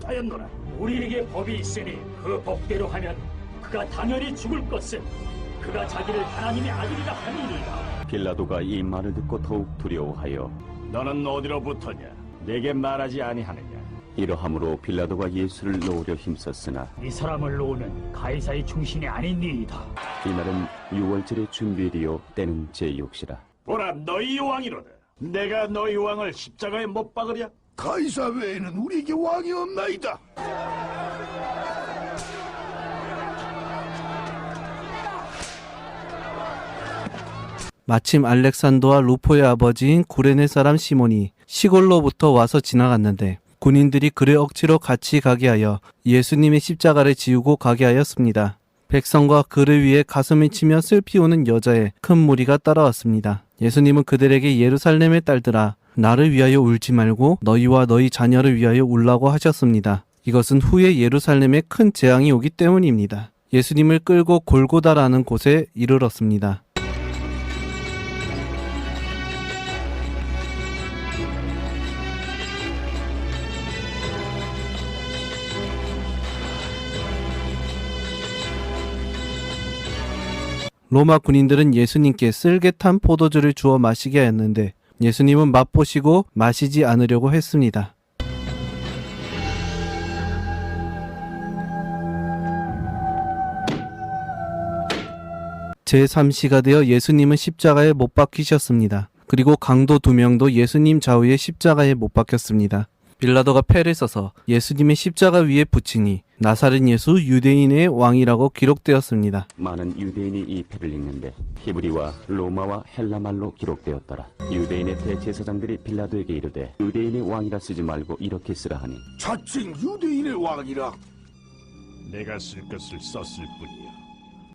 하였노라. 우리에게 법이 있으니 그 법대로 하면 그가 당연히 죽을 것은 그가 자기를 하나님의 아들이라 함이니이다. 빌라도가 이 말을 듣고 더욱 두려워하여 너는 어디로부터냐? 내게 말하지 아니하느냐? 이러함으로 빌라도가 예수를 놓으려 힘썼으나 이 사람을 놓는 가이사의 충신이 아니니이다. 이날은 유월절의 준비일이요 때는 제6시라. 보라, 너희 왕이로다. 내가 너희 왕을 십자가에 못 박으랴? 가이사 외에는 우리에게 왕이 없나이다. 마침 알렉산더와 루포의 아버지인 구레네 사람 시몬이 시골로부터 와서 지나갔는데 군인들이 그를 억지로 같이 가게 하여 예수님의 십자가를 지우고 가게 하였습니다. 백성과 그를 위해 가슴을 치며 슬피 우는 여자의 큰 무리가 따라왔습니다. 예수님은 그들에게 예루살렘의 딸들아, 나를 위하여 울지 말고 너희와 너희 자녀를 위하여 울라고 하셨습니다. 이것은 후에 예루살렘에 큰 재앙이 오기 때문입니다. 예수님을 끌고 골고다라는 곳에 이르렀습니다. 로마 군인들은 예수님께 쓸개 탄 포도주를 주어 마시게 하였는데 예수님은 맛보시고 마시지 않으려고 했습니다. 제3시가 되어 예수님은 십자가에 못 박히셨습니다. 그리고 강도 2명도 예수님 좌우에 십자가에 못 박혔습니다. 빌라도가 패를 써서 예수님의 십자가 위에 붙이니 나사렛 예수 유대인의 왕이라고 기록되었습니다. 많은 유대인이 이 패를 읽는데 히브리와 로마와 헬라말로 기록되었더라. 유대인의 대제사장들이 빌라도에게 이르되 유대인의 왕이라 쓰지 말고 이렇게 쓰라 하니 자칭 유대인의 왕이라. 내가 쓸 것을 썼을 뿐이야.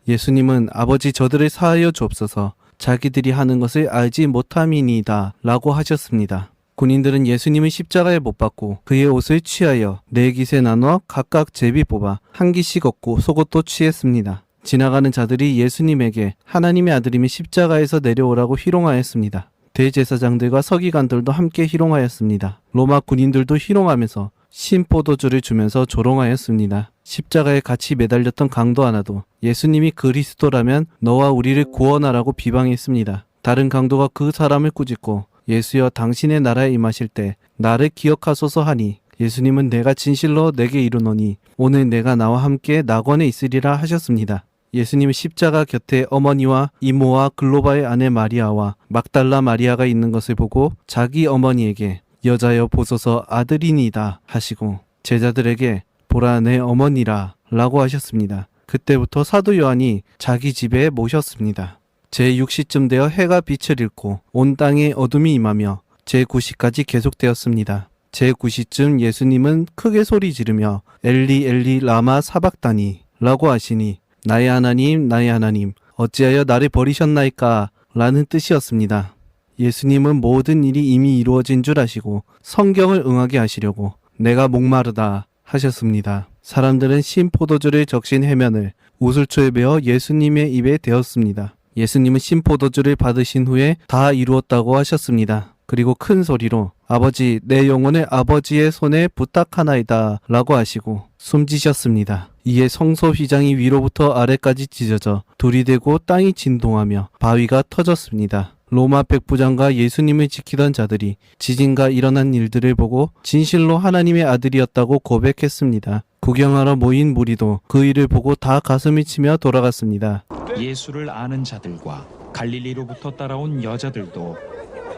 예수님은 아버지 저들을 사하여 주옵소서 자기들이 하는 것을 알지 못함이니이다 라고 하셨습니다. 군인들은 예수님을 십자가에 못 박고 그의 옷을 취하여 4깃에 나눠 각각 제비 뽑아 한 깃씩 얻고 속옷도 취했습니다. 지나가는 자들이 예수님에게 하나님의 아들임이 십자가에서 내려오라고 희롱하였습니다. 대제사장들과 서기관들도 함께 희롱하였습니다. 로마 군인들도 희롱하면서 신포도주를 주면서 조롱하였습니다. 십자가에 같이 매달렸던 강도 하나도 예수님이 그리스도라면 너와 우리를 구원하라고 비방했습니다. 다른 강도가 그 사람을 꾸짖고 예수여 당신의 나라에 임하실 때 나를 기억하소서 하니 예수님은 내가 진실로 내게 이르노니 오늘 내가 나와 함께 낙원에 있으리라 하셨습니다. 예수님은 십자가 곁에 어머니와 이모와 글로바의 아내 마리아와 막달라 마리아가 있는 것을 보고 자기 어머니에게 여자여 보소서 아들이니이다 하시고 제자들에게 보라 내 어머니라 라고 하셨습니다. 그때부터 사도 요한이 자기 집에 모셨습니다. 제6시쯤 되어 해가 빛을 잃고 온 땅에 어둠이 임하며 제9시까지 계속되었습니다. 제9시쯤 예수님은 크게 소리 지르며 엘리 엘리 라마 사박다니 라고 하시니 나의 하나님 어찌하여 나를 버리셨나이까 라는 뜻이었습니다. 예수님은 모든 일이 이미 이루어진 줄 아시고 성경을 응하게 하시려고 내가 목마르다 하셨습니다. 사람들은 신포도주를 적신 해면을 우슬초에 베어 예수님의 입에 대었습니다. 예수님은 신포도주를 받으신 후에 다 이루었다고 하셨습니다. 그리고 큰 소리로 아버지 내 영혼을 아버지의 손에 부탁하나이다 라고 하시고 숨지셨습니다. 이에 성소 휘장이 위로부터 아래까지 찢어져 돌이 되고 땅이 진동하며 바위가 터졌습니다. 로마 백부장과 예수님을 지키던 자들이 지진과 일어난 일들을 보고 진실로 하나님의 아들이었다고 고백했습니다. 구경하러 모인 무리도 그 일을 보고 다 가슴이 치며 돌아갔습니다. 예수를 아는 자들과 갈릴리로부터 따라온 여자들도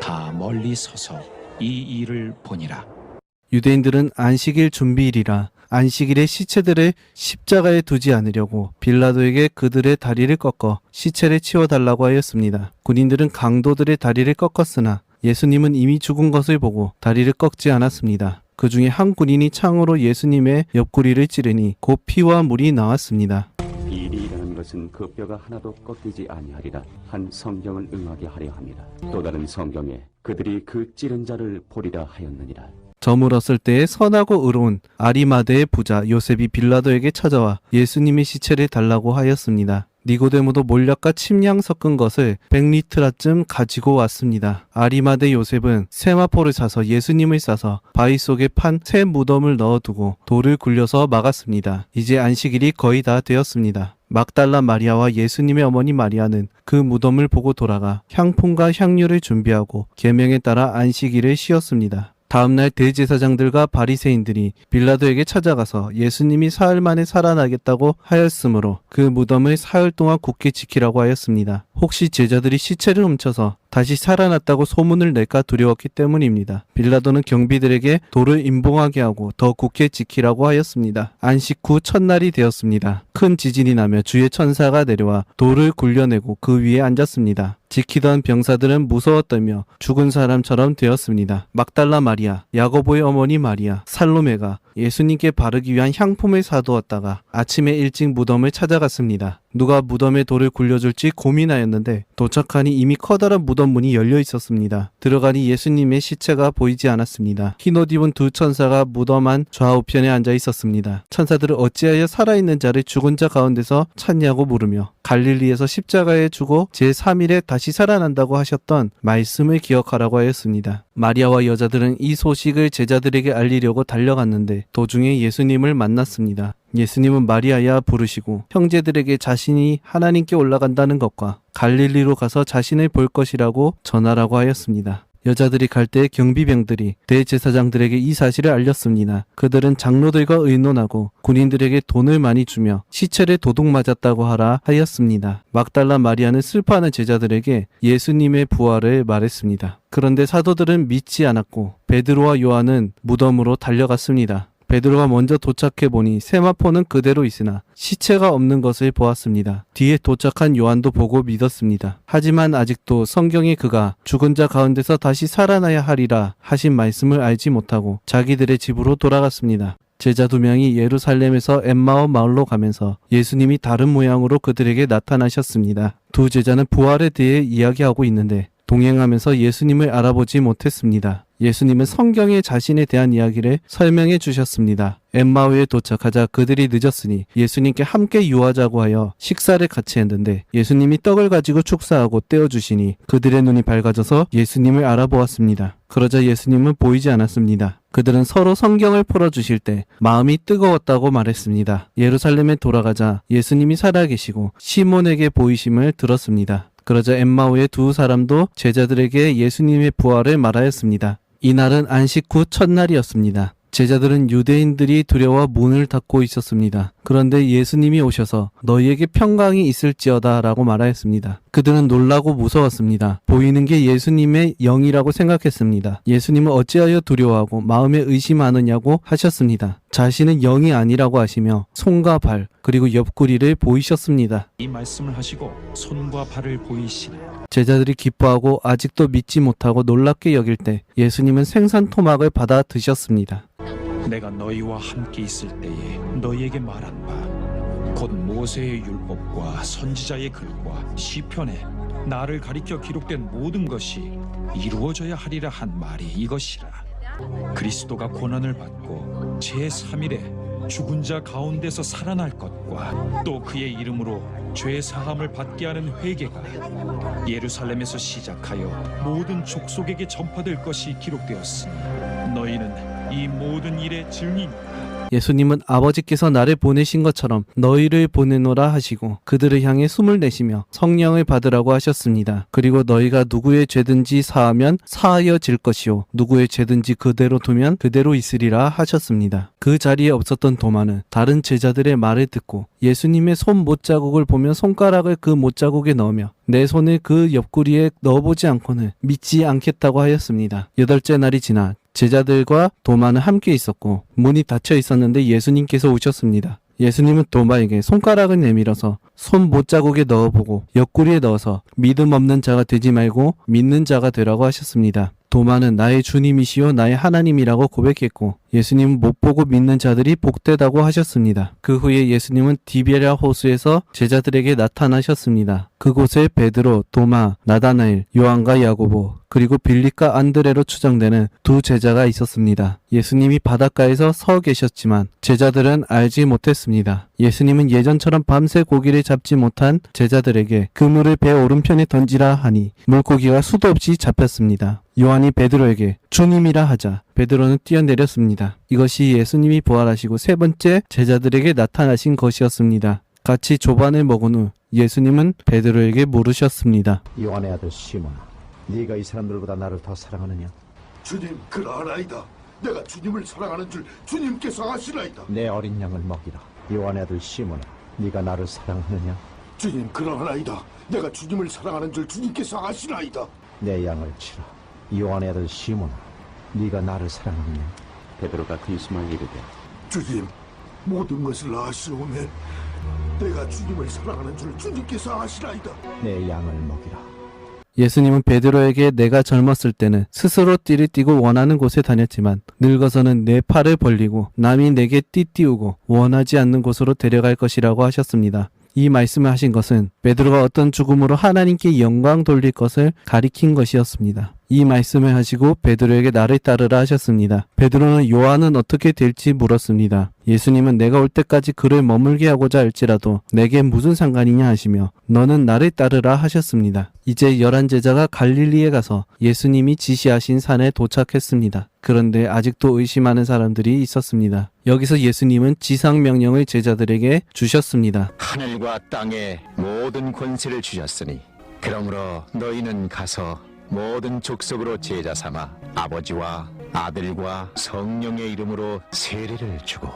다 멀리 서서 이 일을 보니라. 유대인들은 안식일 준비일이라 안식일에 시체들을 십자가에 두지 않으려고 빌라도에게 그들의 다리를 꺾어 시체를 치워달라고 하였습니다. 군인들은 강도들의 다리를 꺾었으나 예수님은 이미 죽은 것을 보고 다리를 꺾지 않았습니다. 그 중에 한 군인이 창으로 예수님의 옆구리를 찌르니 곧 피와 물이 나왔습니다. 이 일이 일어난 것은 그 뼈가 하나도 꺾이지 아니하리라 한 성경을 응하게 하려 함이라. 또 다른 성경에 그들이 그 찌른 자를 보리라 하였느니라. 저물었을 때에 선하고 의로운 아리마대의 부자 요셉이 빌라도에게 찾아와 예수님의 시체를 달라고 하였습니다. 니고데모도 몰약과 침량 섞은 것을 100리트라쯤 가지고 왔습니다. 아리마대 요셉은 세마포를 사서 예수님을 싸서 바위 속에 판 새 무덤을 넣어두고 돌을 굴려서 막았습니다. 이제 안식일이 거의 다 되었습니다. 막달라 마리아와 예수님의 어머니 마리아는 그 무덤을 보고 돌아가 향품과 향유를 준비하고 계명에 따라 안식일을 쉬었습니다. 다음날 대제사장들과 바리새인들이 빌라도에게 찾아가서 예수님이 사흘 만에 살아나겠다고 하였으므로 그 무덤을 사흘 동안 굳게 지키라고 하였습니다. 혹시 제자들이 시체를 훔쳐서 다시 살아났다고 소문을 낼까 두려웠기 때문입니다. 빌라도는 경비들에게 돌을 임봉하게 하고 더 굳게 지키라고 하였습니다. 안식 후 첫날이 되었습니다. 큰 지진이 나며 주의 천사가 내려와 돌을 굴려내고 그 위에 앉았습니다. 지키던 병사들은 무서웠다며 죽은 사람처럼 되었습니다. 막달라 마리아, 야고보의 어머니 마리아, 살로메가 예수님께 바르기 위한 향품을 사두었다가 아침에 일찍 무덤을 찾아갔습니다. 누가 무덤에 돌을 굴려줄지 고민하였는데 도착하니 이미 커다란 무덤 문이 열려 있었습니다. 들어가니 예수님의 시체가 보이지 않았습니다. 흰옷 입은 두 천사가 무덤 안 좌우편에 앉아 있었습니다. 천사들은 어찌하여 살아있는 자를 죽은 자 가운데서 찾냐고 물으며 갈릴리에서 십자가에 죽어 제3일에 다시 살아난다고 하셨던 말씀을 기억하라고 하였습니다. 마리아와 여자들은 이 소식을 제자들에게 알리려고 달려갔는데 도중에 예수님을 만났습니다. 예수님은 마리아야 부르시고 형제들에게 자신이 하나님께 올라간다는 것과 갈릴리로 가서 자신을 볼 것이라고 전하라고 하였습니다. 여자들이 갈 때 경비병들이 대제사장들에게 이 사실을 알렸습니다. 그들은 장로들과 의논하고 군인들에게 돈을 많이 주며 시체를 도둑 맞았다고 하라 하였습니다. 막달라 마리아는 슬퍼하는 제자들에게 예수님의 부활을 말했습니다. 그런데 사도들은 믿지 않았고 베드로와 요한은 무덤으로 달려갔습니다. 베드로가 먼저 도착해보니 세마포는 그대로 있으나 시체가 없는 것을 보았습니다. 뒤에 도착한 요한도 보고 믿었습니다. 하지만 아직도 성경에 그가 죽은 자 가운데서 다시 살아나야 하리라 하신 말씀을 알지 못하고 자기들의 집으로 돌아갔습니다. 제자 2명이 예루살렘에서 엠마오 마을로 가면서 예수님이 다른 모양으로 그들에게 나타나셨습니다. 두 제자는 부활에 대해 이야기하고 있는데 동행하면서 예수님을 알아보지 못했습니다. 예수님은 성경에 자신에 대한 이야기를 설명해 주셨습니다. 엠마오에 도착하자 그들이 늦었으니 예수님께 함께 유하자고 하여 식사를 같이 했는데 예수님이 떡을 가지고 축사하고 떼어주시니 그들의 눈이 밝아져서 예수님을 알아보았습니다. 그러자 예수님은 보이지 않았습니다. 그들은 서로 성경을 풀어주실 때 마음이 뜨거웠다고 말했습니다. 예루살렘에 돌아가자 예수님이 살아계시고 시몬에게 보이심을 들었습니다. 그러자 엠마오의 두 사람도 제자들에게 예수님의 부활을 말하였습니다. 이날은 안식 후 첫날이었습니다. 제자들은 유대인들이 두려워 문을 닫고 있었습니다. 그런데 예수님이 오셔서 너희에게 평강이 있을지어다 라고 말하였습니다. 그들은 놀라고 무서웠습니다. 보이는 게 예수님의 영이라고 생각했습니다. 예수님은 어찌하여 두려워하고 마음에 의심하느냐고 하셨습니다. 자신은 영이 아니라고 하시며 손과 발 그리고 옆구리를 보이셨습니다. 이 말씀을 하시고 손과 발을 보이시니 제자들이 기뻐하고 아직도 믿지 못하고 놀랍게 여길 때 예수님은 생선 토막을 받아 드셨습니다. 내가 너희와 함께 있을 때에 너희에게 말한 바 곧 모세의 율법과 선지자의 글과 시편에 나를 가리켜 기록된 모든 것이 이루어져야 하리라 한 말이 이것이라. 그리스도가 고난을 받고 제3일에 죽은 자 가운데서 살아날 것과 또 그의 이름으로 죄 사함을 받게 하는 회개가 예루살렘에서 시작하여 모든 족속에게 전파될 것이 기록되었으니 너희는 이 모든 일의 증인이다. 예수님은 아버지께서 나를 보내신 것처럼 너희를 보내노라 하시고 그들을 향해 숨을 내쉬며 성령을 받으라고 하셨습니다. 그리고 너희가 누구의 죄든지 사하면 사하여질 것이요 누구의 죄든지 그대로 두면 그대로 있으리라 하셨습니다. 그 자리에 없었던 도마는 다른 제자들의 말을 듣고 예수님의 손 못자국을 보며 손가락을 그 못자국에 넣으며 내 손을 그 옆구리에 넣어보지 않고는 믿지 않겠다고 하였습니다. 8째 날이 지나 제자들과 도마는 함께 있었고 문이 닫혀 있었는데 예수님께서 오셨습니다. 예수님은 도마에게 손가락을 내밀어서 손 못자국에 넣어보고 옆구리에 넣어서 믿음 없는 자가 되지 말고 믿는 자가 되라고 하셨습니다. 도마는 나의 주님이시요 나의 하나님이라고 고백했고 예수님은 못 보고 믿는 자들이 복되다고 하셨습니다. 그 후에 예수님은 디베랴 호수에서 제자들에게 나타나셨습니다. 그곳에 베드로, 도마, 나다나엘, 요한과 야고보, 그리고 빌립과 안드레로 추정되는 두 제자가 있었습니다. 예수님이 바닷가에서 서 계셨지만 제자들은 알지 못했습니다. 예수님은 예전처럼 밤새 고기를 잡지 못한 제자들에게 그물을 배 오른편에 던지라 하니 물고기가 수도 없이 잡혔습니다. 요한이 베드로에게 주님이라 하자 베드로는 뛰어내렸습니다. 이것이 예수님이 부활하시고 세 번째 제자들에게 나타나신 것이었습니다. 같이 조반을 먹은 후 예수님은 베드로에게 물으셨습니다. 요한의 아들 시몬아, 네가 이 사람들보다 나를 더 사랑하느냐? 주님 그러하나이다. 내가 주님을 사랑하는 줄 주님께서 아시나이다. 내 어린 양을 먹이라. 요한의 아들 시몬아, 네가 나를 사랑하느냐? 주님 그러하나이다. 내가 주님을 사랑하는 줄 주님께서 아시나이다. 내 양을 치라. 요한의 아들 시몬아, 네가 나를 사랑하느냐? 베드로가 근심하여 이르되 주님 모든 것을 아시오매 내가 주님을 사랑하는 줄 주님께서 아시나이다. 내 양을 먹이라. 예수님은 베드로에게 내가 젊었을 때는 스스로 띠를 띠고 원하는 곳에 다녔지만 늙어서는 내 팔을 벌리고 남이 내게 띠 띄우고 원하지 않는 곳으로 데려갈 것이라고 하셨습니다. 이 말씀을 하신 것은 베드로가 어떤 죽음으로 하나님께 영광 돌릴 것을 가리킨 것이었습니다. 이 말씀을 하시고 베드로에게 나를 따르라 하셨습니다. 베드로는 요한은 어떻게 될지 물었습니다. 예수님은 내가 올 때까지 그를 머물게 하고자 할지라도 내게 무슨 상관이냐 하시며 너는 나를 따르라 하셨습니다. 이제 11제자가 갈릴리에 가서 예수님이 지시하신 산에 도착했습니다. 그런데 아직도 의심하는 사람들이 있었습니다. 여기서 예수님은 지상명령을 제자들에게 주셨습니다. 하늘과 땅에 모든 권세를 주셨으니 그러므로 너희는 가서 모든 족속으로 제자 삼아 아버지와 아들과 성령의 이름으로 세례를 주고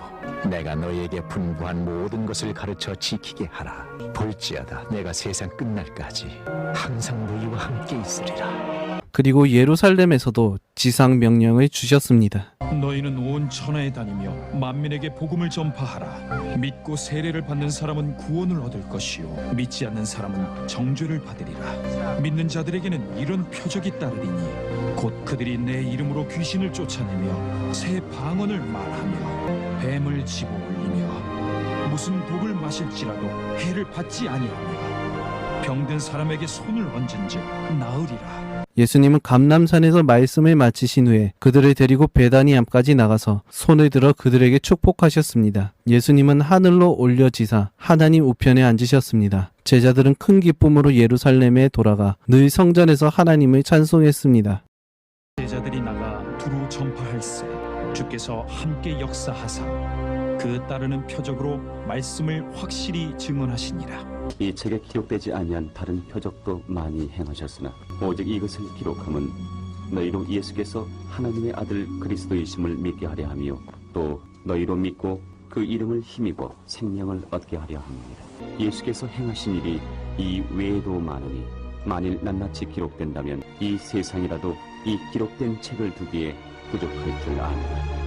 내가 너희에게 분부한 모든 것을 가르쳐 지키게 하라. 볼지어다 내가 세상 끝날까지 항상 너희와 함께 있으리라. 그리고 예루살렘에서도 지상 명령을 주셨습니다. 너희는 온 천하에 다니며 만민에게 복음을 전파하라. 믿고 세례를 받는 사람은 구원을 얻을 것이요 믿지 않는 사람은 정죄를 받으리라. 믿는 자들에게는 이런 표적이 따르리니 곧 그들이 내 이름으로 귀신을 쫓아내며 새 방언을 말하며 뱀을 집어 올리며 무슨 독을 마실지라도 해를 받지 아니하며 병든 사람에게 손을 얹은즉 나으리라. 예수님은 감람산에서 말씀을 마치신 후에 그들을 데리고 베다니암까지 나가서 손을 들어 그들에게 축복하셨습니다. 예수님은 하늘로 올려지사 하나님 우편에 앉으셨습니다. 제자들은 큰 기쁨으로 예루살렘에 돌아가 늘 성전에서 하나님을 찬송했습니다. 제자들이 나가 두루 전파할세 주께서 함께 역사하사 그 따르는 표적으로 말씀을 확실히 증언하시니라. 이 책에 기록되지 아니한 다른 표적도 많이 행하셨으나 오직 이것을 기록함은 너희로 예수께서 하나님의 아들 그리스도이심을 믿게 하려 하며 또 너희로 믿고 그 이름을 힘입어 생명을 얻게 하려 함이니라. 예수께서 행하신 일이 이 외에도 많으니 만일 낱낱이 기록된다면 이 세상이라도 이 기록된 책을 두기에 부족할 줄 아노라.